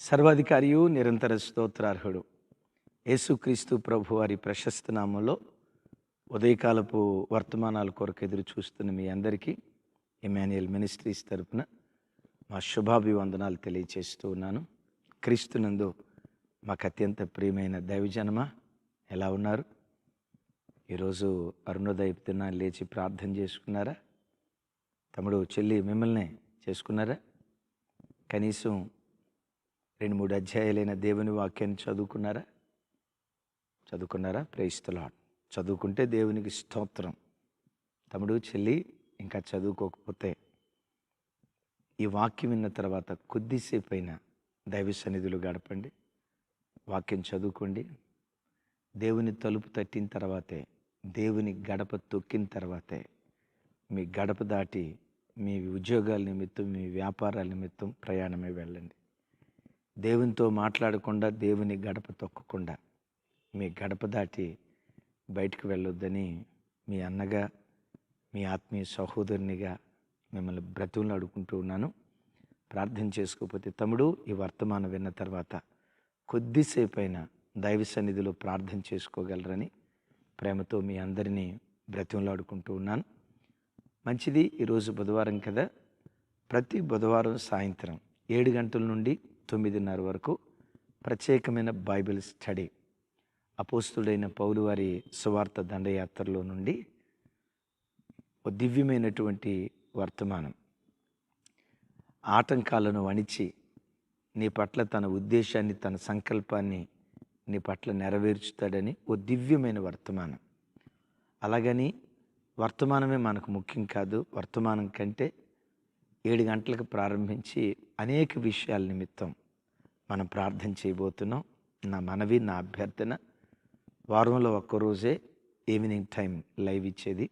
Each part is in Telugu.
సర్వాధికారియు నిరంతర స్తోత్రార్హుడు యేసుక్రీస్తు ప్రభు వారి ప్రశస్త నామంలో ఉదయకాలపు వర్తమానాల కొరకు ఎదురు చూస్తున్న మీ అందరికీ ఇమాన్యుయల్ మినిస్ట్రీస్ తరపున మా శుభాభివందనాలు తెలియచేస్తూ ఉన్నాను. క్రీస్తునందు మాకు అత్యంత ప్రియమైన దైవజనమ ఎలా ఉన్నారు? ఈరోజు అరుణోదయపు దినాన్ని లేచి ప్రార్థన చేసుకున్నారా? తమ్ముడు చెల్లి మిమ్మల్ని చేసుకున్నారా? కనీసం 2-3 అధ్యాయాలైన దేవుని వాక్యాన్ని చదువుకున్నారా? Praise the lord. చదువుకుంటే దేవునికి స్తోత్రం. తమ్ముడు చెల్లి ఇంకా చదువుకోకపోతే ఈ వాక్యం విన్న తర్వాత కొద్దిసేపు అయినా దైవ సన్నిధిలో గడపండి, వాక్యం చదువుకోండి. దేవుని తలుపు తట్టిన తర్వాతే, దేవుని గడప తొక్కిన తర్వాతే మీ గడప దాటి మీ ఉద్యోగాల నిమిత్తం, మీ వ్యాపారాల నిమిత్తం ప్రయాణమే వెళ్ళండి. దేవునితో మాట్లాడకుండా, దేవుని గడప తొక్కకుండా మీ గడప దాటి బయటకు వెళ్ళొద్దని మీ అన్నగా, మీ ఆత్మీయ సహోదరునిగా మిమ్మల్ని బ్రతువులను అడుగుకుంటూ ఉన్నాను. ప్రార్థన చేసుకోకపోతే తమ్ముడు ఈ వర్తమానం విన్న తర్వాత కొద్దిసేపు అయినా దైవ సన్నిధిలో ప్రార్థన చేసుకోగలరని ప్రేమతో మీ అందరినీ బ్రతువులను అడుగుకుంటూ ఉన్నాను. మంచిది. ఈరోజు బుధవారం కదా, ప్రతి బుధవారం సాయంత్రం 7 గంటల నుండి 9:30 వరకు ప్రత్యేకమైన బైబిల్ స్టడీ. అపోస్తుడైన పౌలు వారి సువార్త దండయాత్రలో నుండి ఒక దివ్యమైనటువంటి వర్తమానం. ఆటంకాలను వణిచి నీ పట్ల తన ఉద్దేశాన్ని, తన సంకల్పాన్ని నీ పట్ల నెరవేర్చుతాడని ఓ దివ్యమైన వర్తమానం. అలాగని వర్తమానమే మనకు ముఖ్యం కాదు. వర్తమానం కంటే 7 గంటలకు ప్రారంభించి అనేక విషయాల నిమిత్తం మనం ప్రార్థన చేయబోతున్నాం. నా మనవి, నా అభ్యర్థన, వారంలో ఒక్కరోజే ఈవినింగ్ టైం లైవ్ ఇచ్చేది.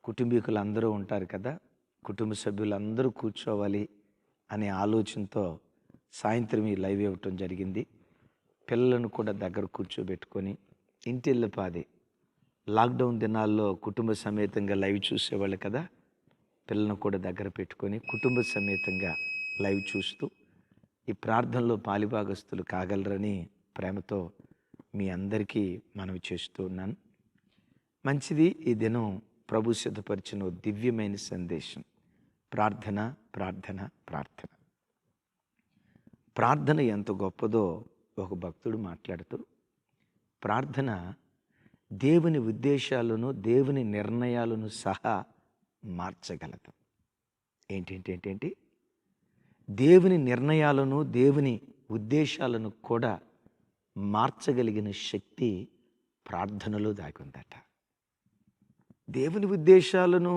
కుటుంబీకులు అందరూ ఉంటారు కదా, కుటుంబ సభ్యులందరూ కూర్చోవాలి అనే ఆలోచనతో సాయంత్రం ఈ లైవ్ ఇవ్వటం జరిగింది. పిల్లలను కూడా దగ్గర కూర్చోబెట్టుకొని ఇంటిల్లపాది లాక్డౌన్ దినాల్లో కుటుంబ సమేతంగా లైవ్ చూసేవాళ్ళు కదా, పిల్లలను కూడా దగ్గర పెట్టుకొని కుటుంబ సమేతంగా లైవ్ చూస్తూ ఈ ప్రార్థనలో పాలిభాగస్తులు కాగలరని ప్రేమతో మీ అందరికీ మనవి చేస్తూ ఉన్నాను. మంచిది. ఈ దినం ప్రభు సిద్ధపరిచిన దివ్యమైన సందేశం. ప్రార్థన, ప్రార్థన, ప్రార్థన. ప్రార్థన ఎంత గొప్పదో ఒక భక్తుడు మాట్లాడుతూ, ప్రార్థన దేవుని ఉద్దేశాలను, దేవుని నిర్ణయాలను సహా మార్చగలదు. ఏంటి? దేవుని నిర్ణయాలను, దేవుని ఉద్దేశాలను కూడా మార్చగలిగిన శక్తి ప్రార్థనలో దాగి ఉందట. దేవుని ఉద్దేశాలను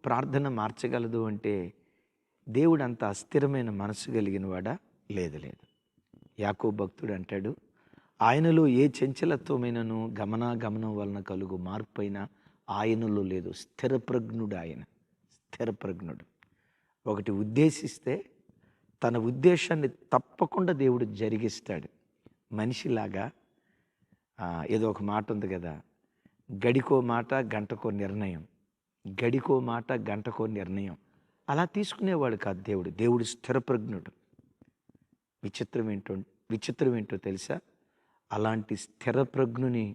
ప్రార్థన మార్చగలదు అంటే దేవుడు అంత అస్థిరమైన మనసు కలిగిన వాడా? లేదు. యాకోబు భక్తుడు అంటాడు, ఆయనలో ఏ చంచలత్వమైనను గమనం వలన కలుగు మార్పు అయినా ఆయనలో లేదు. స్థిరప్రజ్ఞుడు. ఒకటి ఉద్దేశిస్తే తన ఉద్దేశాన్ని తప్పకుండా దేవుడు జరిగిస్తాడు. మనిషిలాగా ఏదో ఒక మాట ఉంది కదా, గడికో మాట గంటకో నిర్ణయం, అలా తీసుకునేవాడు కాదు దేవుడు. దేవుడు స్థిరప్రజ్ఞుడు. విచిత్రం ఏంటో తెలుసా? అలాంటి స్థిరప్రజ్ఞుని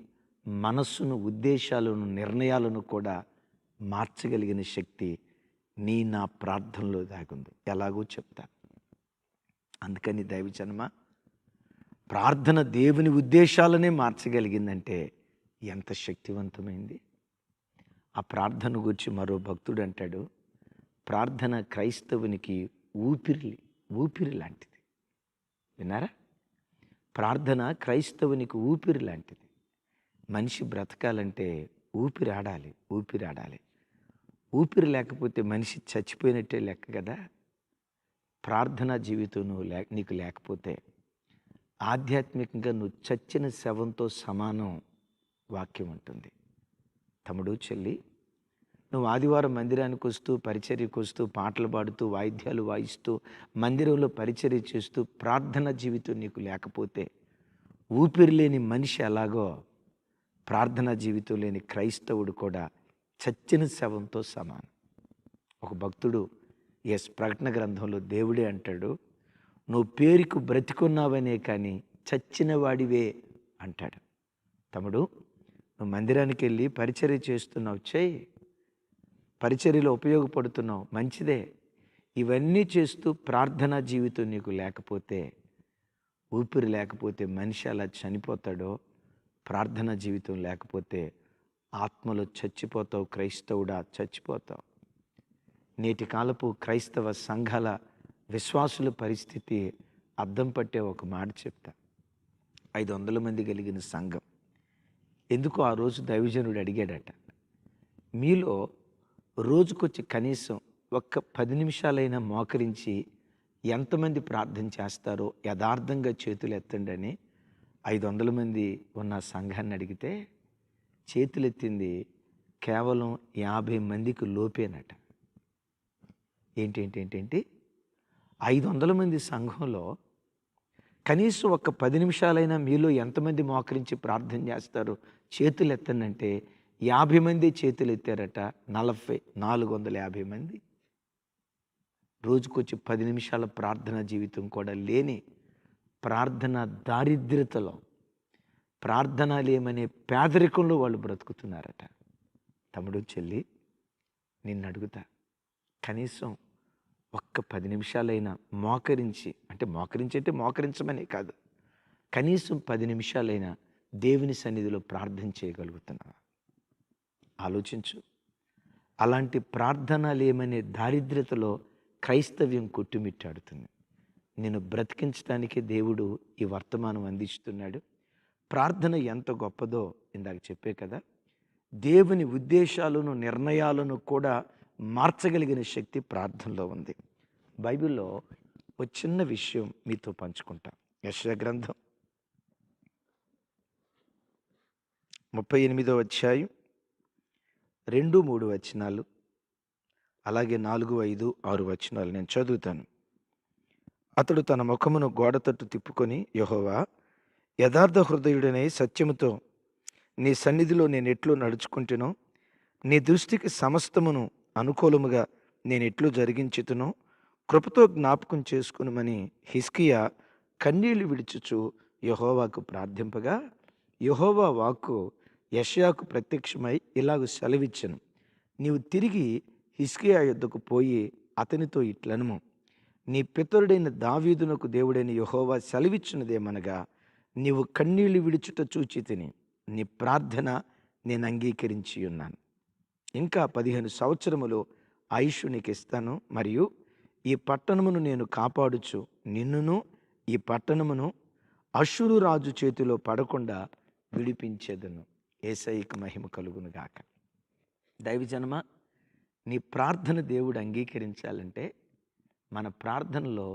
మనస్సును, ఉద్దేశాలను, నిర్ణయాలను కూడా మార్చగలిగిన శక్తి నా ప్రార్థనలో దాగుంది. ఎలాగో చెప్తాను. అందుకని దైవజనమ, ప్రార్థన దేవుని ఉద్దేశాలనే మార్చగలిగిందంటే ఎంత శక్తివంతమైంది. ఆ ప్రార్థన గురించి మరో భక్తుడు అంటాడు, ప్రార్థన క్రైస్తవునికి ఊపిరి లాంటిది. విన్నారా? ప్రార్థన క్రైస్తవునికి ఊపిరి లాంటిది. మనిషి బ్రతకాలంటే ఊపిరాడాలి. ఊపిరి లేకపోతే మనిషి చచ్చిపోయినట్టే లెక్క కదా. ప్రార్థనా జీవితం నీకు లేకపోతే ఆధ్యాత్మికంగా నువ్వు చచ్చిన శవంతో సమానం. వాక్యం ఉంటుంది. తమ్ముడు చెల్లి, నువ్వు ఆదివారం మందిరానికి వస్తూ, పరిచర్యకు వస్తూ, పాటలు పాడుతూ, వాయిద్యాలు వాయిస్తూ, మందిరంలో పరిచర్య చేస్తూ ప్రార్థనా జీవితం నీకు లేకపోతే ఊపిరి లేని మనిషి ఎలాగో ప్రార్థనా జీవితం లేని క్రైస్తవుడు కూడా చచ్చిన శవంతో సమానం. ఒక భక్తుడు ప్రకటన గ్రంథంలో దేవుడే అంటాడు, నువ్వు పేరుకు బ్రతికున్నావనే కానీ చచ్చిన వాడివే అంటాడు. తమ్ముడు, నువ్వు మందిరానికి వెళ్ళి పరిచర్య చేస్తున్నావు, చేయి. పరిచర్యలో ఉపయోగపడుతున్నావు, మంచిదే. ఇవన్నీ చేస్తూ ప్రార్థనా జీవితం నీకు లేకపోతే, ఊపిరి లేకపోతే మనిషి అలా చనిపోతాడో, ప్రార్థనా జీవితం లేకపోతే ఆత్మలో చచ్చిపోతావు. క్రైస్తవుడా, చచ్చిపోతావు. నేటి కాలపు క్రైస్తవ సంఘాల విశ్వాసుల పరిస్థితి అద్దం పట్టే ఒక మాట చెప్తా. 500 మంది కలిగిన సంఘం. ఎందుకు ఆ రోజు దైవజనుడు అడిగాడట, మీలో రోజుకొచ్చి కనీసం ఒక్క 10 నిమిషాలైనా మోకరించి ఎంతమంది ప్రార్థన చేస్తారో యథార్థంగా చేతులు ఎత్తండి అని 500 మంది ఉన్న సంఘాన్ని అడిగితే చేతులెత్తింది కేవలం 50 మందికి లోపేనట. ఏంటి 500 మంది సంఘంలో కనీసం ఒక్క 10 నిమిషాలైనా మీలో ఎంతమంది మోకరించి ప్రార్థన చేస్తారు చేతులు ఎత్తండి 50 మంది చేతులు ఎత్తారట. 450 మంది. రోజుకొచ్చి 10 నిమిషాల ప్రార్థన జీవితం కూడా లేని, ప్రార్థన దారిద్ర్యతలో, ప్రార్థన లేమనే పేదరికంలో వాళ్ళు బ్రతుకుతున్నారట. తమ్ముడు, చెల్లి, నిన్ను అడుగుతా, కనీసం ఒక్క 10 నిమిషాలైనా మోకరించి, అంటే మోకరించమనే కాదు, కనీసం 10 నిమిషాలైనా దేవుని సన్నిధిలో ప్రార్థన చేయగలుగుతున్నావా? ఆలోచించు. అలాంటి ప్రార్థన లేమనే దారిద్ర్యతలో క్రైస్తవ్యం కొట్టుమిట్టాడుతుంది. నేను బ్రతికించడానికే దేవుడు ఈ వర్తమానం అందిస్తున్నాడు. ప్రార్థన ఎంత గొప్పదో ఇందాక చెప్పే కదా. దేవుని ఉద్దేశాలను, నిర్ణయాలను కూడా మార్చగలిగిన శక్తి ప్రార్థనలో ఉంది. బైబిల్లో ఒక చిన్న విషయం మీతో పంచుకుంటా. యెషయా గ్రంథం 38వ అధ్యాయం 2-3 వచనాలు, అలాగే 4, 5, 6 వచనాలు నేను చదువుతాను. అతడు తన ముఖమును గోడ తట్టు తిప్పుకొని, యెహోవా, యథార్థ హృదయుడనే సత్యముతో నీ సన్నిధిలో నేను ఎట్లు నడుచుకుంటునో, నీ దృష్టికి సమస్తమును అనుకూలముగా నేను ఎట్లు జరిగించుతునో కృపతో జ్ఞాపకం చేసుకునమని హిజ్కియా కన్నీళ్లు విడుచుచు యెహోవాకు ప్రార్థింపగా, యెహోవా వాక్కు యెషయాకు ప్రత్యక్షమై ఇలాగ సెలవిచ్చెను, నీవు తిరిగి హిజ్కియా యొద్దకు పోయి అతనితో ఇట్లనుము, నీ పితరుడైన దావీదునకు దేవుడైన యెహోవా సెలవిచ్చినదేమనగా, నీవు కన్నీళ్లు విడుచుట చూచి తిని నీ ప్రార్థన నేను అంగీకరించి ఉన్నాను. ఇంకా 15 సంవత్సరములు ఆయుష్ నీకు ఇస్తాను, మరియు ఈ పట్టణమును నేను కాపాడుచు నిన్నును ఈ పట్టణమును అష్షూరు రాజు చేతిలో పడకుండా విడిపించేదను. యేసయ్యకు మహిమ కలుగును గాక. దైవజనమా, నీ ప్రార్థన దేవుడు అంగీకరించాలంటే మన ప్రార్థనలో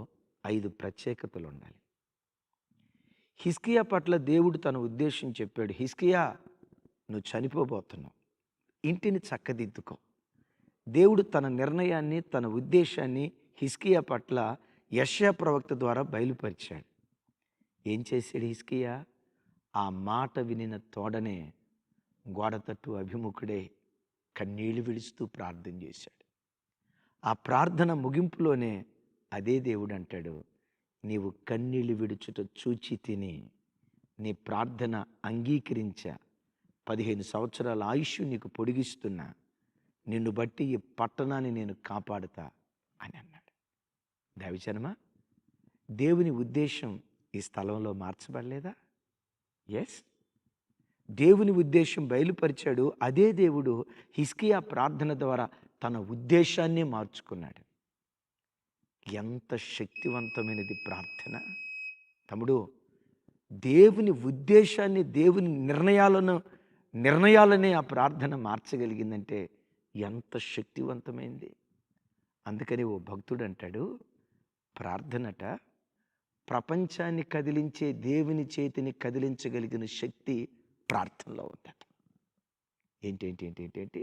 5 ప్రత్యేకతలు ఉండాలి. హిజ్కియా పట్ల దేవుడు తన ఉద్దేశం చెప్పాడు. హిజ్కియా, నువ్వు చనిపోబోతున్నావు, ఇంటిని చక్కదిద్దుకో. దేవుడు తన నిర్ణయాన్ని, తన ఉద్దేశాన్ని హిజ్కియా పట్ల యెషయా ప్రవక్త ద్వారా బయలుపరిచాడు. ఏం చేశాడు హిజ్కియా? ఆ మాట వినిన తోడనే గోడ తట్టు అభిముఖుడే కన్నీళ్లు విడుస్తూ ప్రార్థన చేశాడు. ఆ ప్రార్థన ముగింపులోనే అదే దేవుడు అంటాడు, నీవు కన్నీళ్లు విడుచుట చూచి తిని నీ ప్రార్థన అంగీకరించా, 15 సంవత్సరాల ఆయుష్ నీకు పొడిగిస్తున్నా, నిన్ను బట్టి ఈ పట్టణాన్ని నేను కాపాడుతా అని అన్నాడు. దైవజనమా, దేవుని ఉద్దేశం ఈ స్థలంలో మార్చబడలేదా? ఎస్, దేవుని ఉద్దేశం బయలుపరిచాడు. అదే దేవుడు హిజ్కియా ప్రార్థన ద్వారా తన ఉద్దేశాన్ని మార్చుకున్నాడు. ఎంత శక్తివంతమైనది ప్రార్థన! తమ్ముడు, దేవుని ఉద్దేశాన్ని, దేవుని నిర్ణయాలనే ఆ ప్రార్థన మార్చగలిగిందంటే ఎంత శక్తివంతమైంది. అందుకని ఓ భక్తుడు అంటాడు, ప్రార్థనట ప్రపంచాన్ని కదిలించే దేవుని చేతిని కదిలించగలిగిన శక్తి ప్రార్థనలో ఉందట. ఏంటి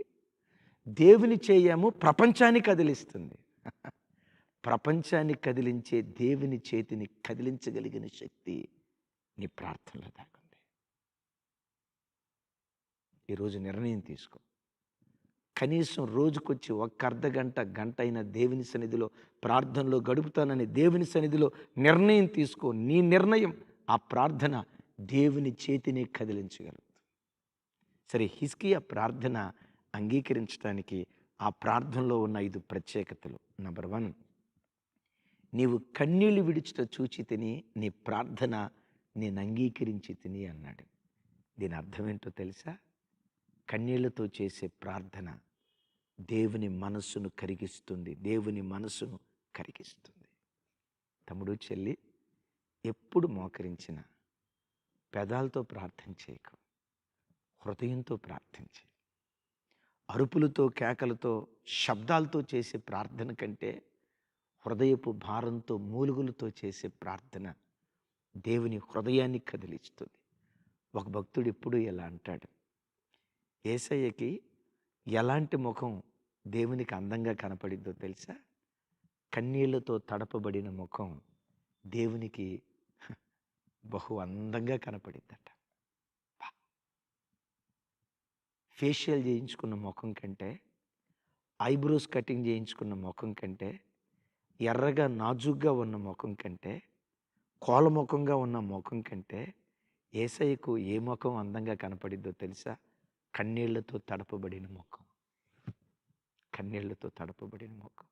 దేవుని చేయము ప్రపంచాన్ని కదిలిస్తుంది. ప్రపంచాన్ని కదిలించే దేవుని చేతిని కదిలించగలిగిన శక్తి నీ ప్రార్థనలో దాగుంది. ఈరోజు నిర్ణయం తీసుకో. కనీసం రోజుకొచ్చి ఒక్క అర్ధగంట గంట అయినా దేవుని సన్నిధిలో ప్రార్థనలో గడుపుతానని దేవుని సన్నిధిలో నిర్ణయం తీసుకో. నీ నిర్ణయం, ఆ ప్రార్థన దేవుని చేతిని కదిలించగలదు. సరే, హిజ్కియా ప్రార్థన అంగీకరించడానికి ఆ ప్రార్థనలో ఉన్న 5 ప్రత్యేకతలు. నంబర్ 1, నీవు కన్నీళ్లు విడిచుట చూచి తిని నీ ప్రార్థన నేను అంగీకరించి తిని అన్నాడు. దీని అర్థం ఏంటో తెలుసా? కన్నీళ్లతో చేసే ప్రార్థన దేవుని మనస్సును కరిగిస్తుంది, దేవుని మనస్సును కరిగిస్తుంది. తమ్ముడు, చెల్లి, ఎప్పుడు మోకరించిన పెదాలతో ప్రార్థన చేయకు, హృదయంతో ప్రార్థించే. అరుపులతో, కేకలతో, శబ్దాలతో చేసే ప్రార్థన కంటే హృదయపు భారంతో, మూలుగులతో చేసే ప్రార్థన దేవుని హృదయాన్ని కదిలిస్తుంది. ఒక భక్తుడు ఎప్పుడు ఇలా అంటాడు, యేసయ్యకి ఎలాంటి ముఖం దేవునికి అందంగా కనపడిద్దో తెలుసా? కన్నీళ్లతో తడపబడిన ముఖం దేవునికి బహు అందంగా కనపడిద్దట. ఫేషియల్ చేయించుకున్న ముఖం కంటే, ఐబ్రోస్ కటింగ్ చేయించుకున్న ముఖం కంటే, ఎర్రగా నాజుగ్గా ఉన్న ముఖం కంటే, కోలముఖంగా ఉన్న ముఖం కంటే యేసయ్యకు ఏ ముఖం అందంగా కనపడిద్దో తెలుసా? కన్నీళ్లతో తడపబడిన ముఖం. కన్నీళ్లతో తడపబడిన ముఖం.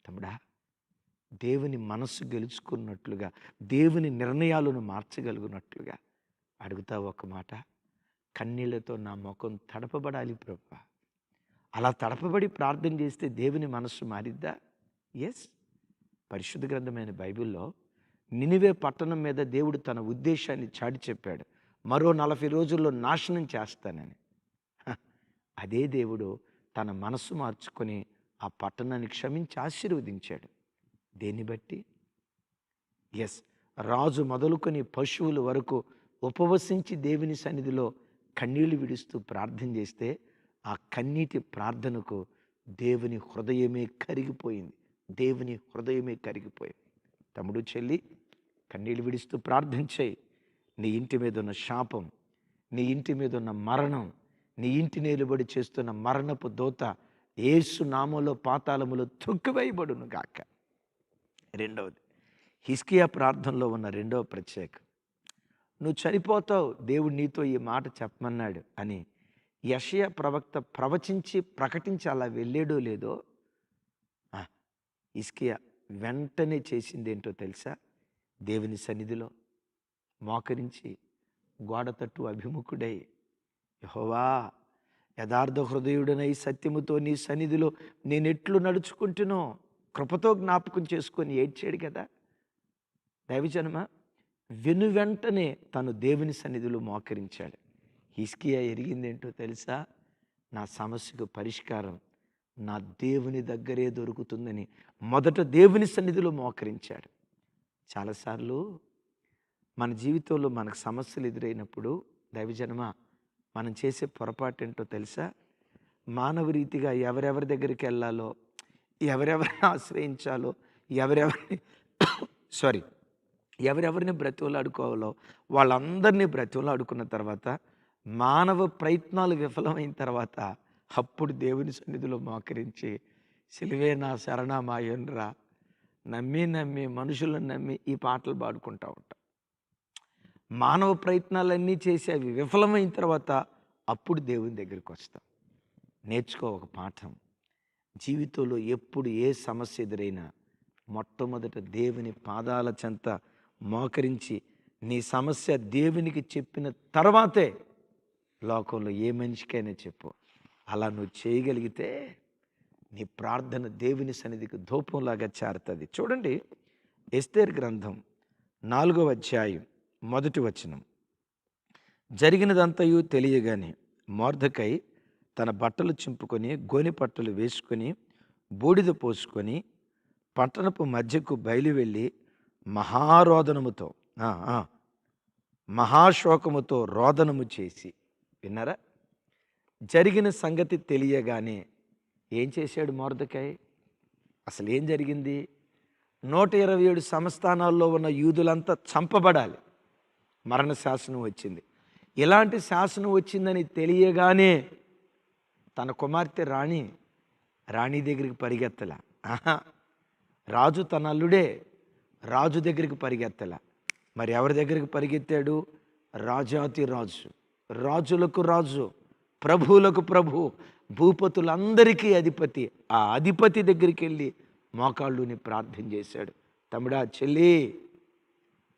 తమ్ముడా, దేవుని మనస్సు గెలుచుకున్నట్లుగా, దేవుని నిర్ణయాలను మార్చగలిగినట్లుగా అడుగుతావు ఒక మాట, కన్నీళ్లతో నా ముఖం తడపబడాలి ప్రభువా. అలా తడపబడి ప్రార్థన చేస్తే దేవుని మనస్సు మారిద్దా? ఎస్. పరిశుద్ధ గ్రంథమైన బైబిల్లో నినివే పట్టణం మీద దేవుడు తన ఉద్దేశాన్ని చాటి చెప్పాడు, మరో 40 రోజుల్లో నాశనం చేస్తానని. అదే దేవుడు తన మనస్సు మార్చుకొని ఆ పట్టణాన్ని క్షమించి ఆశీర్వదించాడు. దేన్ని బట్టి? ఎస్, రాజు మొదలుకొని పశువుల వరకు ఉపవసించి దేవుని సన్నిధిలో కన్నీళ్లు విడుస్తూ ప్రార్థన చేస్తే ఆ కన్నీటి ప్రార్థనకు దేవుని హృదయమే కరిగిపోయింది. దేవుని హృదయమే కరిగిపోయింది. తమ్ముడు, చెల్లి, కన్నీళ్లు విడుస్తూ ప్రార్థన చేయి. నీ ఇంటి మీద ఉన్న శాపం, నీ ఇంటి మీద ఉన్న మరణం, నీ ఇంటి నిలబడి చేస్తున్న మరణపు దోత యేసు నామములో పాతాళములో త్రొక్కివేయబడును గాక. రెండవది, హిజ్కియా ప్రార్థనలో ఉన్న రెండవ ప్రత్యేకం, నువ్వు చనిపోతావు, దేవుడు నీతో ఈ మాట చెప్పమన్నాడు అని యెషయా ప్రవక్త ప్రవచించి ప్రకటించి అలా వెళ్ళాడో లేదో, హిజ్కియా వెంటనే చేసింది ఏంటో తెలుసా? దేవుని సన్నిధిలో మోకరించి గోడ తట్టు అభిముఖుడై, యెహోవా, యథార్థ హృదయుడనై సత్యముతో నీ సన్నిధిలో నేనెట్లు నడుచుకుంటునో కృపతో జ్ఞాపకం చేసుకొని ఏడ్చాడు కదా. దైవజనమ, వెంటనే తను దేవుని సన్నిధిలో మోకరించాడు. హిజ్కియా ఎరిగిందేంటో తెలుసా? నా సమస్యకు పరిష్కారం నా దేవుని దగ్గరే దొరుకుతుందని మొదట దేవుని సన్నిధిలో మోకరించాడు. చాలాసార్లు మన జీవితంలో మనకు సమస్యలు ఎదురైనప్పుడు దైవజనమ మనం చేసే పొరపాటు ఏంటో తెలుసా? మానవ రీతిగా ఎవరెవరి దగ్గరికి వెళ్ళాలో, ఎవరెవరిని ఆశ్రయించాలో, ఎవరెవరిని బ్రతిమలాడుకోవాలో వాళ్ళందరినీ బ్రతిమలాడుకున్న తర్వాత, మానవ ప్రయత్నాలు విఫలమైన తర్వాత అప్పుడు దేవుని సన్నిధిలో మోకరించి, సిలువే నా శరణమాయనురా, నమ్మి మనుషులను నమ్మి ఈ పాటలు పాడుకుంటూ ఉంటాం. మానవ ప్రయత్నాలన్నీ చేసి అవి విఫలమైన తర్వాత అప్పుడు దేవుని దగ్గరికి వస్తాం. నేర్చుకో ఒక పాఠం, జీవితంలో ఎప్పుడు ఏ సమస్య ఎదురైనా మొట్టమొదట దేవుని పాదాల చెంత మోకరించి నీ సమస్య దేవునికి చెప్పిన తర్వాతే లోకంలో ఏ మనిషికైనా చెప్పు. అలా నువ్వు చేయగలిగితే నీ ప్రార్థన దేవుని సన్నిధికి ధూపంలాగా చేరుతుంది. చూడండి, ఎస్తేర్ గ్రంథం 4వ అధ్యాయం 1వ వచనం. జరిగినదంతయు తెలియగానే మొర్దెకై తన బట్టలు చింపుకొని, గోనె పట్టలు వేసుకొని, బూడిద పోసుకొని పట్టణపు మధ్యకు బయలువెళ్ళి మహారోదనముతో మహాశోకముతో రోదనము చేసి, విన్నారా? జరిగిన సంగతి తెలియగానే ఏం చేశాడు మొర్దెకై? అసలు ఏం జరిగింది? 127 సంస్థానాల్లో ఉన్న యూదులంతా చంపబడాలి, మరణ శాసనం వచ్చింది. ఇలాంటి శాసనం వచ్చిందని తెలియగానే తన కుమార్తె రాణి దగ్గరికి పరిగెత్తల. ఆహా, రాజు తన అల్లుడే, రాజు దగ్గరికి పరిగెత్తల. మరి ఎవరి దగ్గరికి పరిగెత్తాడు? రాజాతి రాజు, రాజులకు రాజు, ప్రభువులకు ప్రభు, భూపతులందరికీ అధిపతి. ఆ అధిపతి దగ్గరికి వెళ్ళి మోకాళ్ళుని ప్రార్థన చేశాడు. తమ్ముడా, చెల్లి,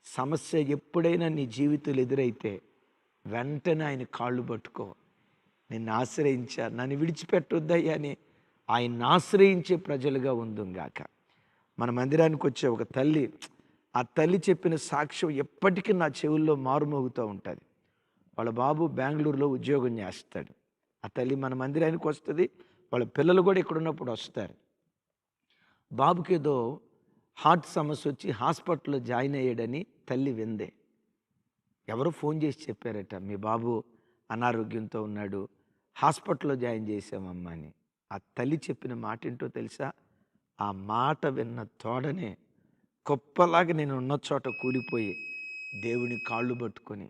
సమస్య ఎప్పుడైనా నీ జీవితంలో ఎదురైతే వెంటనే ఆయన కాళ్ళు పట్టుకో. నిన్ను ఆశ్రయించా, నన్ను విడిచిపెట్టొద్దయ్యా అని ఆయన్ని ఆశ్రయించే ప్రజలుగా ఉందుంగాక. మన మందిరానికి వచ్చే ఒక తల్లి, ఆ తల్లి చెప్పిన సాక్ష్యం ఎప్పటికీ నా చెవుల్లో మారుమోగుతూ ఉంటుంది. వాళ్ళ బాబు బెంగళూరులో ఉద్యోగం చేస్తాడు. ఆ తల్లి మన మందిరానికి వస్తుంది, వాళ్ళ పిల్లలు కూడా ఇక్కడ ఉన్నప్పుడు వస్తారు. బాబుకి ఏదో హార్ట్ సమస్య వచ్చి హాస్పిటల్లో జాయిన్ అయ్యాడని తల్లి విందే. ఎవరో ఫోన్ చేసి చెప్పారట, మీ బాబు అనారోగ్యంతో ఉన్నాడు, హాస్పిటల్లో జాయిన్ చేసామమ్మా అని. ఆ తల్లి చెప్పిన మాట ఏంటో తెలుసా? ఆ మాట విన్న తోడనే కుప్పలాగా నేను ఉన్న చోట కూలిపోయి దేవుని కాళ్ళు పట్టుకొని,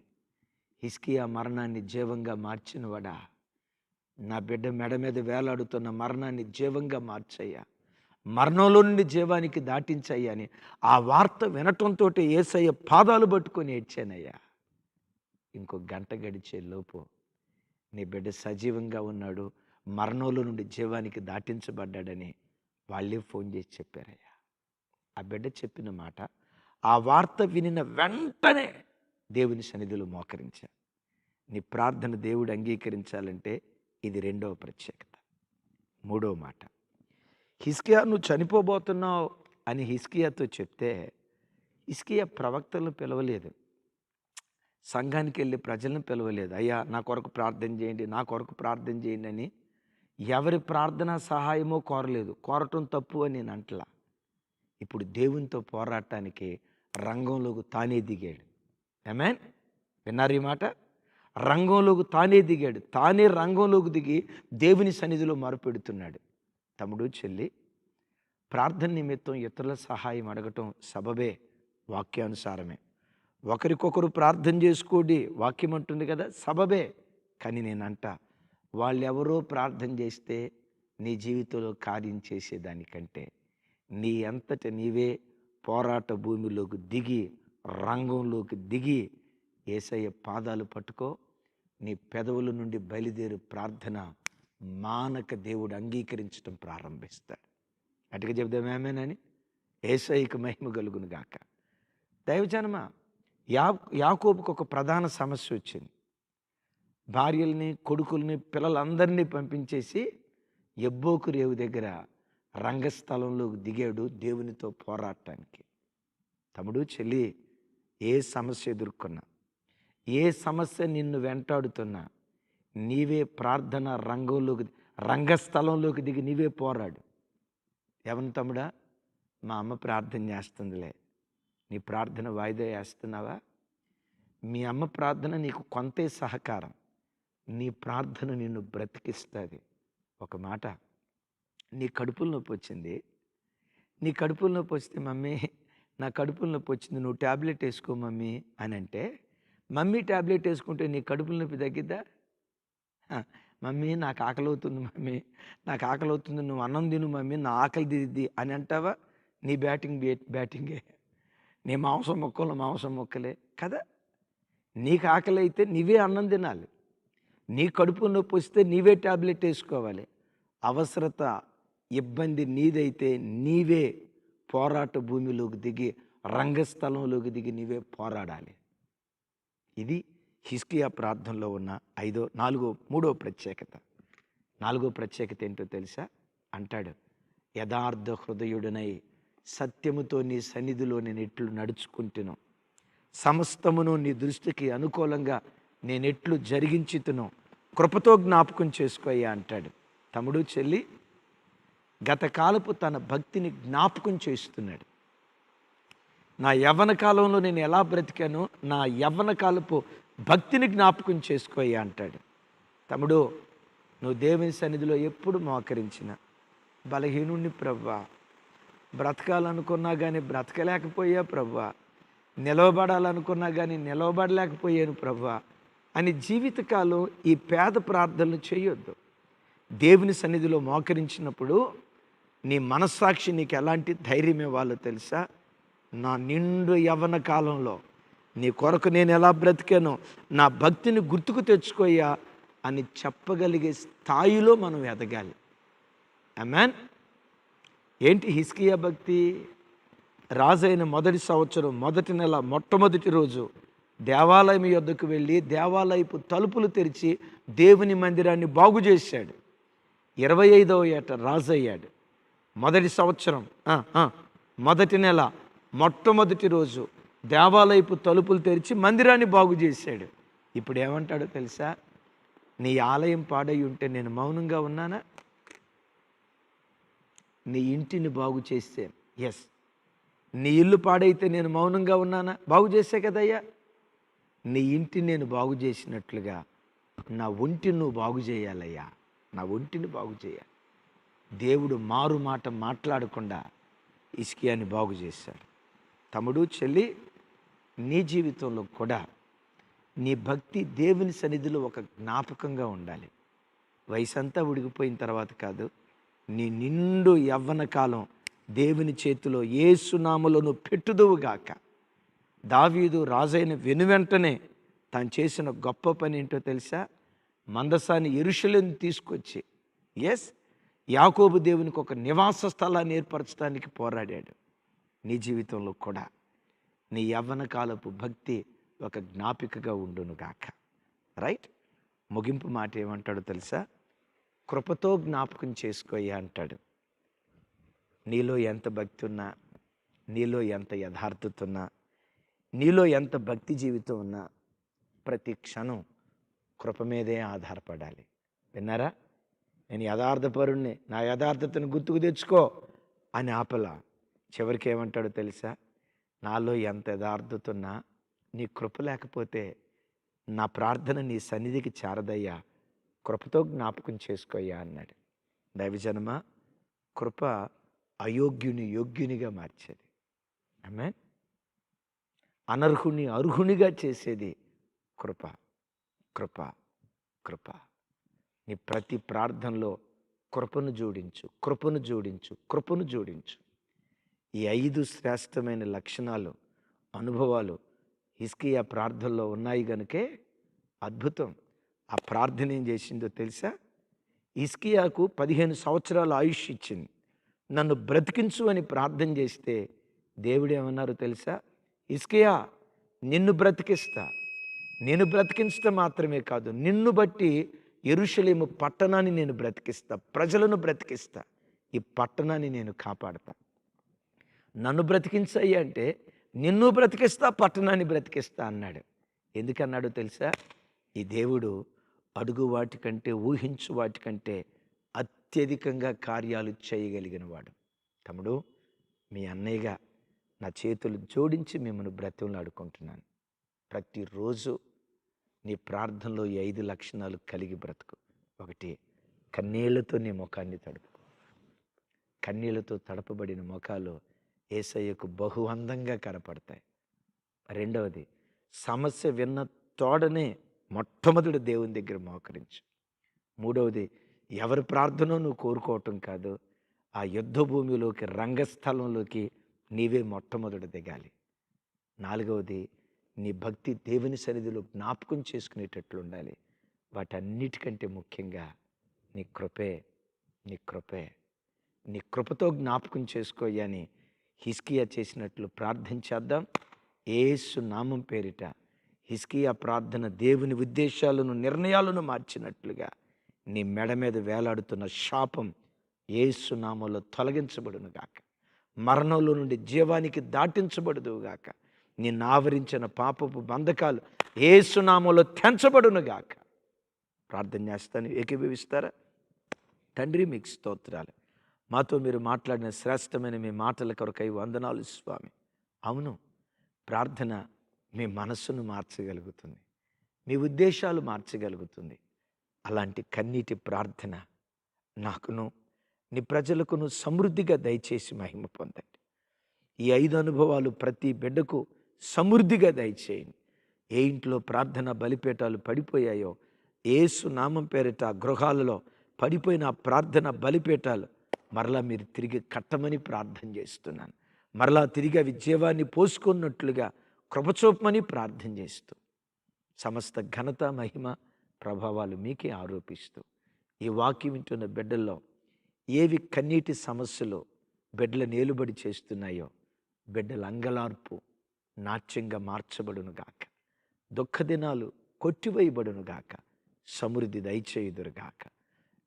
హిజ్కియా మరణాన్ని జీవంగా మార్చినవాడా, నా బిడ్డ మెడ మీద వేలాడుతున్న మరణాన్ని జీవంగా మార్చయ్యా, మరణంలో నుండి జీవానికి దాటించయ్యా అని ఆ వార్త వినటంతో యేసయ్య పాదాలు పట్టుకొని ఏడ్చానయ్యా. ఇంకో గంట గడిచే లోపు నీ బిడ్డ సజీవంగా ఉన్నాడు, మరణంలో నుండి జీవానికి దాటించబడ్డాడని వాళ్ళే ఫోన్ చేసి చెప్పారయ్యా. ఆ బిడ్డ చెప్పిన మాట, ఆ వార్త వినిన వెంటనే దేవుని సన్నిధిలో మోకరించా. నీ ప్రార్థన దేవుడు అంగీకరించాలంటే ఇది రెండవ ప్రత్యేకత. మూడవ మాట, హిజ్కియా నువ్వు చనిపోబోతున్నావు అని హిజ్కియాతో చెప్తే హిజ్కియా ప్రవక్తలను పిలవలేదు, సంఘానికి వెళ్ళి ప్రజలను పిలవలేదు. అయ్యా నా కొరకు ప్రార్థన చేయండి, నా కొరకు ప్రార్థన చేయండి అని ఎవరి ప్రార్థన సహాయమో కోరలేదు. కోరటం తప్పు అని నేను అంటలా. ఇప్పుడు దేవునితో పోరాటానికి రంగంలోకి తానే దిగాడు. ఆమేన్, విన్నారు ఈ మాట? రంగంలోకి తానే దిగాడు, తానే రంగంలోకి దిగి దేవుని సన్నిధిలో మొరపెడుతున్నాడు. తమ్ముడు, చెల్లి, ప్రార్థన నిమిత్తం ఇతరుల సహాయం అడగటం సబబే, వాక్యానుసారమే. ఒకరికొకరు ప్రార్థన చేసుకోండి, వాక్యం అంటుంది కదా, సబబే. కానీ నేనంట, వాళ్ళెవరో ప్రార్థన చేస్తే నీ జీవితంలో కార్యం చేసేదానికంటే నీ అంతట నీవే పోరాట భూమిలోకి దిగి, రంగంలోకి దిగి యేసయ్య పాదాలు పట్టుకో. నీ పెదవుల నుండి బయలుదేరు ప్రార్థన మానక దేవుడు అంగీకరించడం ప్రారంభిస్తాడు. అటుగా చెబుదామేమేనని. యేసయ్యకు మహిమ కలుగును గాక. దైవజనమా, యాకోబుకు ఒక ప్రధాన సమస్య వచ్చింది. భార్యల్ని, కొడుకుల్ని, పిల్లలందరినీ పంపించేసి యబ్బోకు రేవు దగ్గర రంగస్థలంలోకి దిగాడు దేవునితో పోరాటానికి. తమ్ముడు, చెల్లి, ఏ సమస్య ఎదుర్కొన్నా, ఏ సమస్య నిన్ను వెంటాడుతున్నా, నీవే ప్రార్థన రంగస్థలంలోకి దిగి నీవే పోరాడు. ఎవరి తమ్ముడా, మా అమ్మ ప్రార్థన చేస్తుందిలే, నీ ప్రార్థన వాయిదా వేస్తున్నావా? మీ అమ్మ ప్రార్థన నీకు కొంతే సహకారం, నీ ప్రార్థన నిన్ను బ్రతికిస్తుంది. ఒక మాట, నీ కడుపులో నొప్పి వచ్చింది, నీ కడుపులో నొప్పి వస్తే మమ్మీ నా కడుపులో నొప్పి వచ్చింది, నువ్వు ట్యాబ్లెట్ వేసుకో మమ్మీ అని అంటే, మమ్మీ ట్యాబ్లెట్ వేసుకుంటే నీ కడుపులో నొప్పి తగ్గిద్దా? మమ్మీ నాకు ఆకలి అవుతుంది, మమ్మీ నాకు ఆకలి అవుతుంది, నువ్వు అన్నం తిను మమ్మీ, నా ఆకలి దిద్ది అని అంటావా? నీ బ్యాటింగే, నీ మాంసం మొక్కలే కదా. నీకు ఆకలి అయితే నీవే అన్నం తినాలి, నీ కడుపు నొప్పి వస్తే నీవే ట్యాబ్లెట్ వేసుకోవాలి. అవసరత, ఇబ్బంది నీదైతే నీవే పోరాట భూమిలోకి దిగి, రంగస్థలంలోకి దిగి నీవే పోరాడాలి. ఇది హిజ్కియా ప్రార్థనలో ఉన్న మూడో ప్రత్యేకత. నాలుగో ప్రత్యేకత ఏంటో తెలుసా? అంటాడు, యథార్థ హృదయుడనై సత్యముతో నీ సన్నిధిలో నేను ఎట్లు నడుచుకుంటును, సమస్తమును నీ దృష్టికి అనుకూలంగా నేనెట్లు జరిగించుతును, కృపతో జ్ఞాపకం చేసుకోయ్యా అంటాడు. తమ్ముడు, చెల్లి, గతకాలపు తన భక్తిని జ్ఞాపకం చేస్తున్నాడు. నా యవ్వన కాలంలో నేను ఎలా బ్రతికాను, నా యవ్వన కాలపు భక్తిని జ్ఞాపకం చేసుకోయ్యా అంటాడు. తమ్ముడు, నువ్వు దేవుని సన్నిధిలో ఎప్పుడు మోకరించిన బలహీనుణ్ణి ప్రభువా, బ్రతకాలనుకున్నా కానీ బ్రతకలేకపోయా ప్రభువా, నిలవబడాలనుకున్నా కానీ నిలవబడలేకపోయాను ప్రభువా అని జీవితకాలం ఈ పేద ప్రార్థనలు చేయొద్దు. దేవుని సన్నిధిలో మోకరించినప్పుడు నీ మనస్సాక్షి నీకు ఎలాంటి ధైర్యం ఇవ్వాలో తెలుసా? నా నిండు యవ్వన కాలంలో నీ కొరకు నేను ఎలా బ్రతికానో నా భక్తిని గుర్తుకు తెచ్చుకోయ్యా అని చెప్పగలిగే స్థాయిలో మనం ఎదగాలి. ఆమేన్. ఏంటి హిజ్కియా భక్తి? రాజైన మొదటి సంవత్సరం మొదటి నెల మొట్టమొదటి రోజు దేవాలయం యొద్దకు వెళ్ళి దేవాలయపు తలుపులు తెరిచి దేవుని మందిరాన్ని బాగు చేశాడు. 25వ ఏట రాజు అయ్యాడు. మొదటి సంవత్సరం మొదటి నెల మొట్టమొదటి రోజు దేవాలయపు తలుపులు తెరిచి మందిరాన్ని బాగు చేశాడు. ఇప్పుడు ఏమంటాడో తెలుసా? నీ ఆలయం పాడై ఉంటే నేను మౌనంగా ఉన్నానా? నీ ఇంటిని బాగు చేస్తే, ఎస్, నీ ఇల్లు పాడైతే నేను మౌనంగా ఉన్నానా? బాగు చేసే కదయ్యా. నీ ఇంటిని నేను బాగు చేసినట్లుగా నా ఒంటిని నువ్వు బాగు చేయాలయ్యా. నా ఒంటిని బాగు చేయాలి. దేవుడు మారు మాట మాట్లాడకుండా హిజ్కియాని బాగు చేశాడు. తమ్ముడు, చెల్లి, నీ జీవితంలో కూడా నీ భక్తి దేవుని సన్నిధిలో ఒక జ్ఞాపకంగా ఉండాలి. వయసంతా ఉడిగిపోయిన తర్వాత కాదు, నీ నిండు యవ్వన కాలం దేవుని చేతిలో యేసు నామములో పెట్టుదువుగాక. దావీదు రాజైన వెనువెంటనే తాను చేసిన గొప్ప పని ఏంటో తెలుసా? మందసాన్ని యెరూషలేము తీసుకొచ్చి, ఎస్, యాకోబు దేవునికి ఒక నివాస స్థలాన్ని ఏర్పరచడానికి పోరాడాడు. నీ జీవితంలో కూడా నీ యవ్వన కాలపు భక్తి ఒక జ్ఞాపికగా ఉండునుగాక. రైట్. ముగింపు మాట ఏమంటాడో తెలుసా? కృపతో జ్ఞాపకం చేసుకోయ్యా అంటాడు. నీలో ఎంత భక్తి ఉన్నా, నీలో ఎంత యథార్థత ఉన్నా, నీలో ఎంత భక్తి జీవితం ఉన్నా, ప్రతి క్షణం కృప మీదే ఆధారపడాలి. విన్నారా? నేను యథార్థపరుణ్ణి, నా యథార్థతను గుర్తుకు తెచ్చుకో అని ఆపల. చివరికి ఏమంటాడో తెలుసా? నాలో ఎంత యథార్థత ఉన్నా నీ కృప లేకపోతే నా ప్రార్థన నీ సన్నిధికి చేరదయ్యా, కృపతో జ్ఞాపకం చేసుకోయ్యా అన్నాడు. దైవజనమా, కృప అయోగ్యుని యోగ్యునిగా మార్చేది. ఆమేన్. అనర్హుని అర్హునిగా చేసేది కృప. కృప కృప. నీ ప్రతి ప్రార్థనలో కృపను జోడించు, కృపను జోడించు, కృపను జోడించు. ఈ 5 శ్రేష్టమైన లక్షణాలు, అనుభవాలు హిజ్కియా ప్రార్థనలో ఉన్నాయి గనుకే అద్భుతం. ఆ ప్రార్థన ఏం చేసిందో తెలుసా? హిజ్కియాకు 15 సంవత్సరాల ఆయుష్ ఇచ్చింది. నన్ను బ్రతికించు అని ప్రార్థన చేస్తే దేవుడు ఏమన్నారో తెలుసా? హిజ్కియా, నిన్ను బ్రతికిస్తా. నేను బ్రతికించడం మాత్రమే కాదు, నిన్ను బట్టి యెరూషలేము పట్టణాన్ని నేను బ్రతికిస్తా, ప్రజలను బ్రతికిస్తా, ఈ పట్టణాన్ని నేను కాపాడతా. నన్ను బ్రతికించయ్యా అంటే నిన్ను బ్రతికిస్తా, పట్టణాన్ని బ్రతికిస్తా అన్నాడు. ఎందుకన్నాడో తెలుసా? ఈ దేవుడు అడుగు వాటికంటే, ఊహించు వాటికంటే అత్యధికంగా కార్యాలు చేయగలిగిన వాడు. తమ్ముడు, మీ అన్నయ్యగా నా చేతులు జోడించి మిమ్మల్ని బ్రతిమలాడుకుంటున్నాను. ప్రతిరోజు నీ ప్రార్థనలో ఈ 5 లక్షణాలు కలిగి బ్రతుకు. 1, కన్నీళ్లతో నీ ముఖాన్ని తడుపు. కన్నీళ్లతో తడపబడిన ముఖాలు యేసయ్యకు బహు అందంగా కనపడతాయి. 2వది, సమస్య విన్న తోడనే మొట్టమొదటి దేవుని దగ్గర మోకరించు. 3వది, ఎవరి ప్రార్థనో నువ్వు కోరుకోవటం కాదు, ఆ యుద్ధ భూమిలోకి, రంగస్థలంలోకి నీవే మొట్టమొదటి దిగాలి. 4వది, నీ భక్తి దేవుని సన్నిధిలో జ్ఞాపకం చేసుకునేటట్లు ఉండాలి. వాటన్నిటికంటే ముఖ్యంగా నీ కృపే, నీ కృపే. నీ కృపతో జ్ఞాపకం చేసుకోయ్యని హిజ్కియా చేసినట్లు ప్రార్థన చేద్దాం. యేసు నామం పేరిట హిజ్కియా ప్రార్థన దేవుని ఉద్దేశాలను, నిర్ణయాలను మార్చినట్లుగా నీ మెడ మీద వేలాడుతున్న శాపం యేసు నామంలో తొలగించబడునుగాక. మరణంలో నుండి జీవానికి దాటించబడుదుగాక. నిన్ను ఆవరించిన పాపపు బంధకాలు యేసు నామంలో తెంచబడునుగాక. ప్రార్థన చేస్తాను, ఏకీభవిస్తారా? తండ్రి, మీకు స్తోత్రాలు. మాతో మీరు మాట్లాడిన శ్రేష్టమైన మీ మాటల కొరకై వందనాలు స్వామి. అవును, ప్రార్థన మీ మనస్సును మార్చగలుగుతుంది, మీ ఉద్దేశాలు మార్చగలుగుతుంది. అలాంటి కన్నీటి ప్రార్థన నాకును, నీ ప్రజలకును సమృద్ధిగా దయచేసి మహిమ పొందండి. ఈ 5 అనుభవాలు ప్రతి బిడ్డకు సమృద్ధిగా దయచేయండి. ఏ ఇంట్లో ప్రార్థన బలిపీఠాలు పడిపోయాయో యేసు నామం పేరిట గృహాలలో పడిపోయిన ఆ ప్రార్థన బలిపీఠాలు మరలా మీరు తిరిగి కట్టమని ప్రార్థన చేస్తున్నాను. మరలా తిరిగి అవి జీవాన్ని పోసుకున్నట్లుగా కృపచూపమని ప్రార్థన చేస్తూ సమస్త ఘనత మహిమ ప్రభావాలు మీకే ఆరోపిస్తూ ఈ వాక్యం వింటున్న బిడ్డల్లో ఏవి కన్నీటి సమస్యలు బిడ్డల నేలుబడి చేస్తున్నాయో బిడ్డల అంగలార్పు నాట్యంగా మార్చబడును గాక, దుఃఖ దినాలు కొట్టివేయబడును గాక, సమృద్ధి దయచేయుదురుగాక.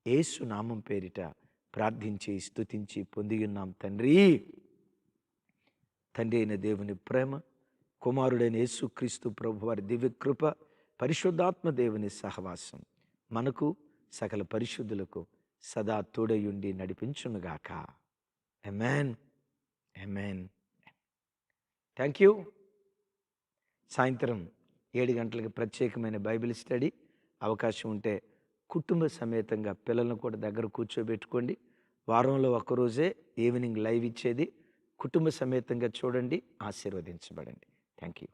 యేసు నామం పేరిట ప్రార్థించి స్తుతించి పొందియున్నాం తండ్రి. తండ్రి అయిన దేవుని ప్రేమ, కుమారుడైన యేసుక్రీస్తు ప్రభువారి దివ్యకృప, పరిశుద్ధాత్మ దేవుని సహవాసం మనకు సకల పరిశుద్ధులకు సదా తోడయుండి నడిపించునుగాక. Amen, amen. Thank you. సాయంత్రం 7 గంటలకు ప్రత్యేకమైన బైబిల్ స్టడీ. అవకాశం ఉంటే కుటుంబ సమేతంగా పిల్లలను కూడా దగ్గర కూర్చోబెట్టుకోండి. వారంలో ఒకరోజే ఈవినింగ్ లైవ్ ఇచ్చేది. కుటుంబ సమేతంగా చూడండి, ఆశీర్వదించబడండి. Thank you.